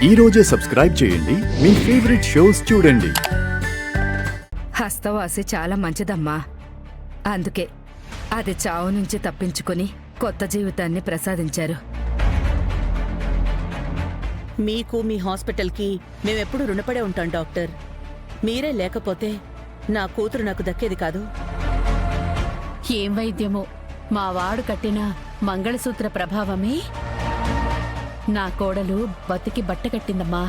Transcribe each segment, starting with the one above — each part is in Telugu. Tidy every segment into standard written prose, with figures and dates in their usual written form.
ఈ రోజే సబ్స్క్రైబ్ చేయండి మీ ఫేవరెట్ షోస్ చూడండి. హస్తవాసి చాలా మంచిదమ్మా. అందుకే అది చావు నుంచి తప్పించుకుని కొత్త జీవితాన్ని ప్రసాదించారు. మీకు మీ హాస్పిటల్కి మేమెప్పుడు రుణపడే ఉంటాం డాక్టర్. మీరే లేకపోతే నా కూతురు నాకు దక్కేది కాదు. ఏం వైద్యమో మా వాడు కట్టిన మంగళసూత్ర ప్రభావమే నా కోడలు బతికి బట్టకట్టిందమ్మా.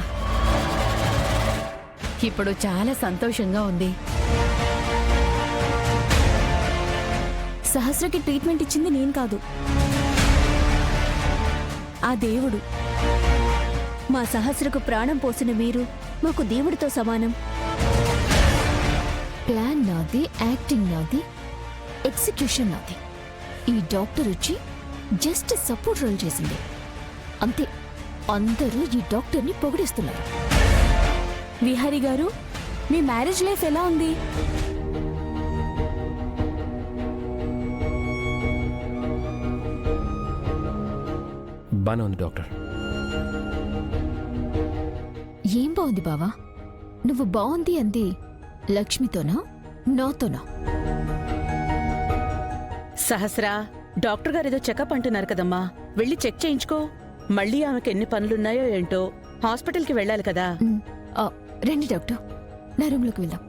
ఇప్పుడు చాలా సంతోషంగా ఉంది. సహస్రకి ట్రీట్మెంట్ ఇచ్చింది నేను కాదు, ఆ దేవుడు. మా సహస్రకు ప్రాణం పోసిన మీరు మాకు దేవుడితో సమానం. ప్లాన్ నాది, యాక్టింగ్ నాది, ఎగ్జిక్యూషన్ నాది. ఈ డాక్టర్ వచ్చి జస్ట్ సపోర్ట్ రోల్ చేసింది అంతే. అందరూ ఈ డాక్టర్ని పొగిడేస్తున్నారు. విహారీ గారు, మీ మ్యారేజ్ లైఫ్ ఎలా ఉంది? బానే ఉంది డాక్టర్. ఏం బాగుంది బావా? నువ్వు బాగుంది అంది లక్ష్మితోనా నాతోనా? సహస్రా, డాక్టర్ గారు ఏదో చెకప్ అంటున్నారు కదమ్మా, వెళ్ళి చెక్ చేయించుకో. మళ్ళీ ఆమెకి ఎన్ని పనులున్నాయో ఏంటో. హాస్పిటల్కి వెళ్ళాలి కదా. రండి డాక్టర్, నా రూమ్లోకి వెళ్దాం.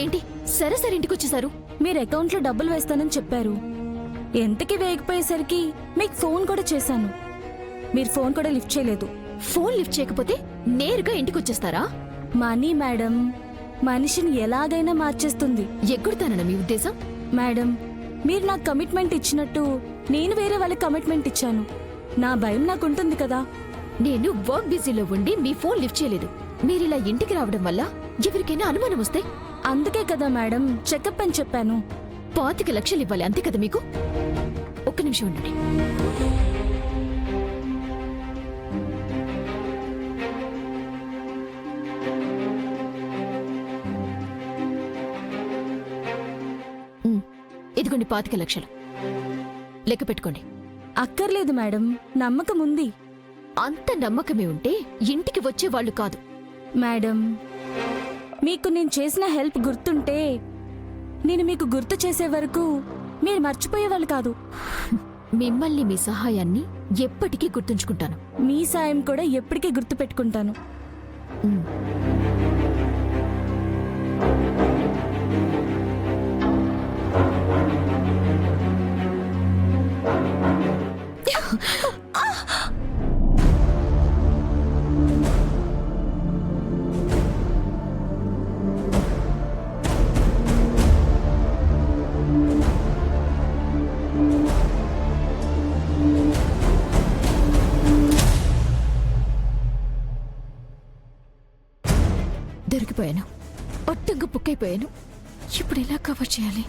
ఏంటి సరే ఇంటికి వచ్చేసారు? మీరు అకౌంట్లో డబ్బులు వేస్తానని చెప్పారు. ఎంతకి వేయకపోయేసరికి మీకు ఫోన్ కూడా చేశాను. మీరు ఫోన్ కూడా లిఫ్ట్ చేయలేదు. ఫోన్ లిఫ్ట్ చేయకపోతే నేరుగా ఇంటికి వచ్చేస్తారా? మనీ మేడం మనిషిని ఎలాగైనా మార్చేస్తుంది. ఎగ్గుడతానన్న మీ ఉద్దేశం? మేడం, మీరు నాకు కమిట్మెంట్ ఇచ్చినట్టు నేను వేరే వాళ్ళకి కమిట్మెంట్ ఇచ్చాను. నా భయం నాకుంటుంది కదా. నేను వర్క్ బిజీలో ఉండి మీ ఫోన్ లిఫ్ట్ చేయలేదు. మీరిలా ఇంటికి రావడం వల్ల ఎవరికైనా అనుమానం వస్తే? అందుకే కదా మేడం చెకప్ అని చెప్పాను. 25 లక్షలు ఇవ్వాలి అంతే కదా మీకు? ఒక్క నిమిషం ఉండండి. ఇదిగోండి 25 లక్షలు. లెక్క పెట్టుకోండి. అక్కర్లేదు మేడం, నమ్మకం ఉంది. అంత నమ్మకమే ఉంటే ఇంటికి వచ్చేవాళ్లు కాదు. మేడం, మీకు నేను చేసిన హెల్ప్ గుర్తుంటే నేను మీకు గుర్తు చేసే వరకు మీరు మర్చిపోయేవాళ్ళు కాదు. మిమ్మల్ని, మీ సహాయాన్ని ఎప్పటికీ గుర్తుంచుకుంటాను. మీ సాయం కూడా ఎప్పటికీ గుర్తు పెట్టుకుంటాను. దొరికిపోయాను. ఒట్టంగా బుక్ అయిపోయాను. ఇప్పుడు ఎలా కవర్ చేయాలి?